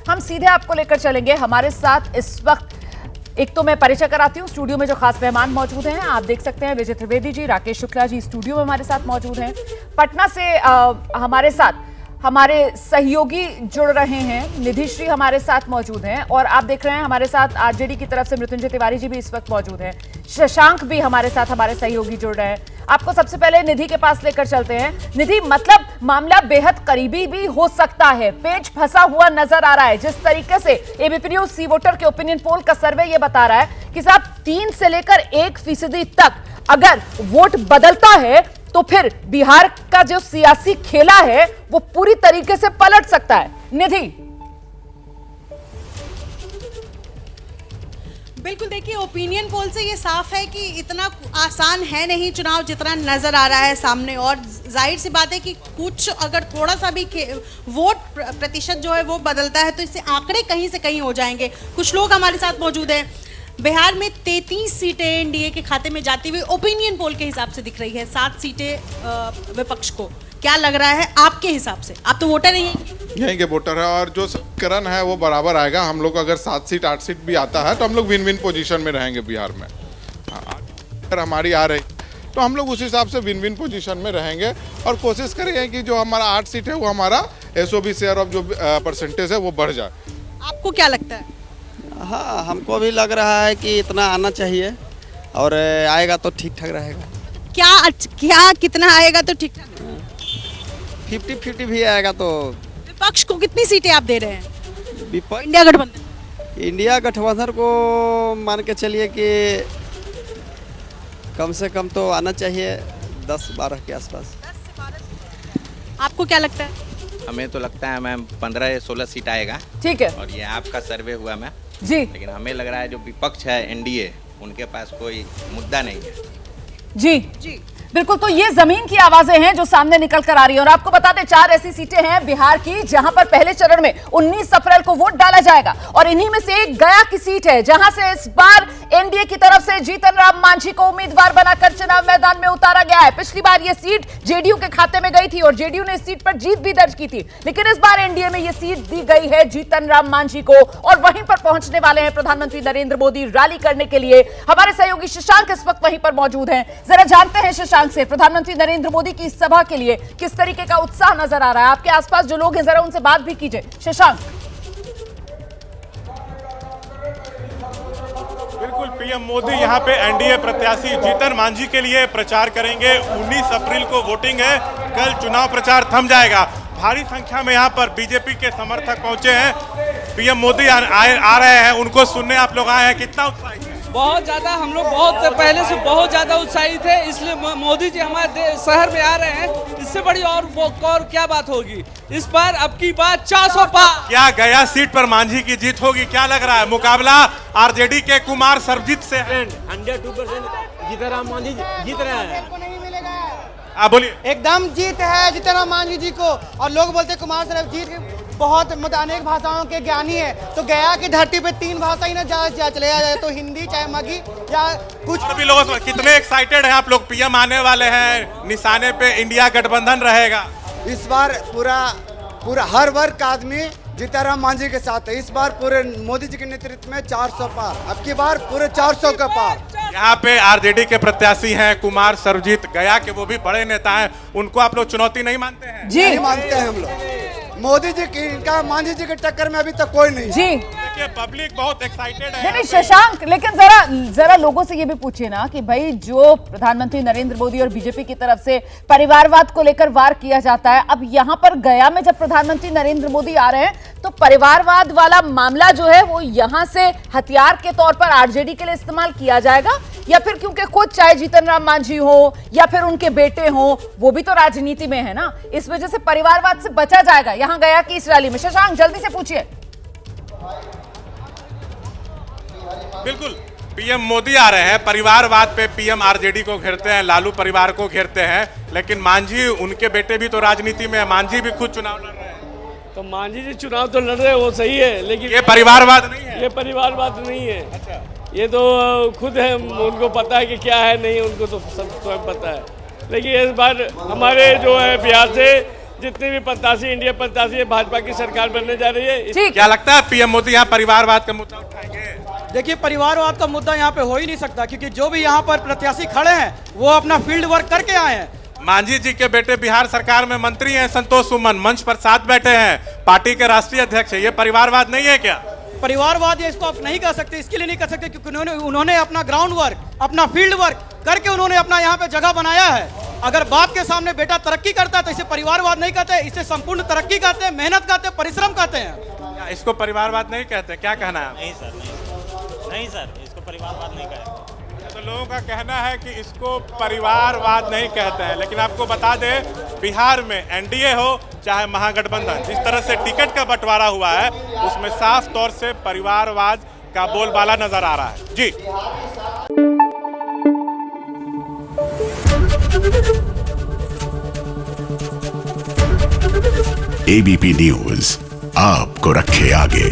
हम सीधे आपको लेकर चलेंगे। हमारे साथ इस वक्त एक तो मैं परिचय कराती हूँ, स्टूडियो में जो खास मेहमान मौजूद हैं आप देख सकते हैं, विजय त्रिवेदी जी, राकेश शुक्ला जी स्टूडियो में हमारे साथ मौजूद हैं। पटना से हमारे साथ हमारे सहयोगी जुड़ रहे हैं, निधि श्री हमारे साथ मौजूद हैं और आप देख रहे हैं हमारे साथ आरजेडी की तरफ से मृत्युंजय तिवारी जी भी इस वक्त मौजूद हैं, शशांक भी हमारे साथ हमारे सहयोगी जुड़ रहे हैं। आपको सबसे पहले निधि के पास लेकर चलते हैं। निधि, मतलब मामला बेहद करीबी भी हो सकता है, पेच फंसा हुआ नजर आ रहा है। जिस तरीके से एबीपी न्यूज सी वोटर के ओपिनियन पोल का सर्वे ये बता रहा है कि साहब 3 से लेकर 1% तक अगर वोट बदलता है तो फिर बिहार का जो सियासी खेला है वो पूरी तरीके से पलट सकता है। निधि, बिल्कुल, देखिए ओपिनियन पोल से ये साफ है कि इतना आसान है नहीं चुनाव जितना नजर आ रहा है सामने। और जाहिर सी बात है कि कुछ अगर थोड़ा सा भी वोट प्रतिशत जो है वो बदलता है तो इससे आंकड़े कहीं से कहीं हो जाएंगे। कुछ लोग हमारे साथ मौजूद हैं। बिहार में 33 सीटें एनडीए के खाते में जाती हुई ओपिनियन पोल के हिसाब से दिख रही है, 7 सीटें विपक्ष को। क्या लग रहा है आपके हिसाब से? आप तो वोटर नहीं हैं। यहीं के वोटर है और जो समीकरण है वो बराबर आएगा। हम लोग अगर 7 सीट 8 सीट भी आता है तो हम लोग विन विन पोजीशन में रहेंगे बिहार में। अगर हमारी आ रही तो हम लोग उस हिसाब से विन विन पोजीशन में रहेंगे और कोशिश करेंगे कि जो हमारा 8 सीट है वो हमारा एसओबी शेयर ऑफ जो परसेंटेज है वो बढ़ जाए। आपको क्या लगता है? हाँ, हमको भी लग रहा है कि इतना आना चाहिए और आएगा तो ठीक ठाक रहेगा। क्या कितना आएगा तो ठीक ठाक? 50-50 भी आएगा तो। विपक्ष को कितनी सीटें आप दे रहे हैं? विपक्ष इंडिया गठबंधन को मान के चलिए कि कम से कम तो आना चाहिए 10-12 के आसपास। 10 से 12। आपको क्या लगता है? हमें तो लगता है मैम 15 या 16 सीट आएगा। ठीक है, और ये आपका सर्वे हुआ मैम जी, लेकिन हमें लग रहा है जो विपक्ष है एनडीए उनके पास कोई मुद्दा नहीं है। जी बिल्कुल। तो ये जमीन की आवाजें हैं जो सामने निकल कर आ रही है और आपको बता दें 4 ऐसी सीटें हैं बिहार की जहां पर पहले चरण में 19 अप्रैल को वोट डाला जाएगा और इन्हीं में से एक गया की सीट है जहां से इस बार एनडीए की तरफ से जीतन राम मांझी को उम्मीदवार बनाकर चुनाव मैदान में उतारा गया है। पिछली बार यह सीट जेडीयू के खाते में गई थी और जेडीयू ने इस सीट पर जीत भी दर्ज की थी, लेकिन इस बार एनडीए में यह सीट दी गई है जीतन राम मांझी को और वहीं पर पहुंचने वाले हैं प्रधानमंत्री नरेंद्र मोदी रैली करने के लिए। हमारे सहयोगी शशांक इस वक्त वहीं पर मौजूद हैं। जरा जानते हैं शशांक से प्रधानमंत्री नरेंद्र मोदी की इस सभा के लिए किस तरीके का उत्साह नजर आ रहा है। आपके आसपास जो लोग हैं जरा उनसे बात भी कीजिए। शशांक। बिल्कुल, पीएम मोदी यहाँ पे एनडीए प्रत्याशी जीतन मांझी के लिए प्रचार करेंगे। 19 अप्रैल को वोटिंग है, कल चुनाव प्रचार थम जाएगा। भारी संख्या में यहाँ पर बीजेपी के समर्थक पहुंचे हैं। पीएम मोदी आ रहे हैं, उनको सुनने आप लोग आए हैं। कितना उत्साहित है? बहुत ज़्यादा, हम लोग बहुत पहले से बहुत ज़्यादा उत्साहित है, इसलिए मोदी जी हमारे शहर में आ रहे हैं। इससे बड़ी और क्या बात होगी। इस बार अब की बात 400 पार। क्या गया सीट पर मांझी की जीत होगी? क्या लग रहा है? मुकाबला आरजेडी के कुमार सर्वजीत से है। 102% जीतन राम मांझी जीत रहे हैं। आप बोलिए। एकदम जीत है जीतन राम मांझी जी को। और लोग बोलते कुमार सर्वजीत बहुत अनेक भाषाओं के ज्ञानी है, तो गया की धरती पे 3 भाषा ही ना चले जाए तो हिंदी चाहे मगी या कुछ भी। लोगों कितने एक्साइटेड हैं आप लोग? पीएम आने वाले हैं, निशाने पे इंडिया गठबंधन रहेगा। इस बार पूरा हर वर्ग का आदमी जीतन राम मांझी के साथ है। इस बार पूरे मोदी जी के नेतृत्व में 400 पार, अब की बार पूरे 400 का पार। यहाँ पे आरजेडी के प्रत्याशी हैं कुमार सर्वजीत, गया के वो भी बड़े नेता हैं, उनको आप लोग चुनौती नहीं मानते हैं? जी नहीं मानते हैं हम लोग। मोदी जी की इनका मांझी जी के टक्कर में अभी तक कोई नहीं। जी देखिए पब्लिक बहुत एक्साइटेड है। नहीं शशांक, लेकिन जरा लोगों से ये भी पूछिए ना कि भाई जो प्रधानमंत्री नरेंद्र मोदी और बीजेपी की तरफ से परिवारवाद को लेकर वार किया जाता है, अब यहाँ पर गया में जब प्रधानमंत्री नरेंद्र मोदी आ रहे हैं तो परिवारवाद वाला मामला जो है वो यहाँ से हथियार के तौर पर आरजेडी के लिए इस्तेमाल किया जाएगा या फिर क्योंकि खुद चाहे जीतन राम मांझी हो या फिर उनके बेटे हो वो भी तो राजनीति में है ना, इस वजह से परिवारवाद से बचा जाएगा यहाँ गया की इस रैली में? शशांक जल्दी से पूछिए। बिल्कुल, पीएम मोदी आ रहे हैं, परिवारवाद पे पीएम आरजेडी को घेरते हैं, लालू परिवार को घेरते हैं, लेकिन मांझी उनके बेटे भी तो राजनीति में है, मांझी भी खुद चुनाव लड़ रहे हैं। तो मांझी जी चुनाव तो लड़ रहे हैं वो सही है, लेकिन ये परिवारवाद नहीं है। ये परिवारवाद नहीं है। अच्छा, ये तो खुद है, उनको पता है कि क्या है नहीं, उनको तो सब स्वयं पता है। लेकिन इस बार हमारे जो है बिहार से जितने भी प्रत्याशी इंडिया प्रत्याशी है, भाजपा की सरकार बनने जा रही है। ठीक क्या लगता है पीएम मोदी यहाँ परिवारवाद का मुद्दा उठाएंगे? देखिए, परिवारवाद का मुद्दा यहाँ पे हो ही नहीं सकता, क्योंकि जो भी यहाँ पर प्रत्याशी खड़े हैं वो अपना फील्ड वर्क करके आए हैं। मांझी जी के बेटे बिहार सरकार में मंत्री हैं, संतोष सुमन मंच पर साथ बैठे हैं, पार्टी के राष्ट्रीय अध्यक्ष है। ये परिवारवाद नहीं है क्या? परिवारवाद ये इसको आप नहीं कह सकते, इसके लिए नहीं कह सकते क्योंकि उन्होंने अपना ग्राउंड वर्क, अपना फील्ड वर्क करके उन्होंने अपना यहाँ पे जगह बनाया है। अगर बाप के सामने बेटा तरक्की करता है तो इसे परिवारवाद नहीं कहते, इसे संपूर्ण तरक्की कहते हैं, मेहनत कहते हैं, परिश्रम कहते हैं। क्या इसको परिवारवाद नहीं कहते? क्या कहना है? नहीं सर, नहीं सर, इसको परिवारवाद नहीं कहते। तो लोगों का कहना है कि इसको परिवारवाद नहीं कहते हैं, लेकिन आपको बता दें बिहार में एनडीए हो चाहे महागठबंधन, जिस तरह से टिकट का बंटवारा हुआ है उसमें साफ तौर से परिवारवाद का बोलबाला नजर आ रहा है। जी एबीपी न्यूज आपको रखे आगे।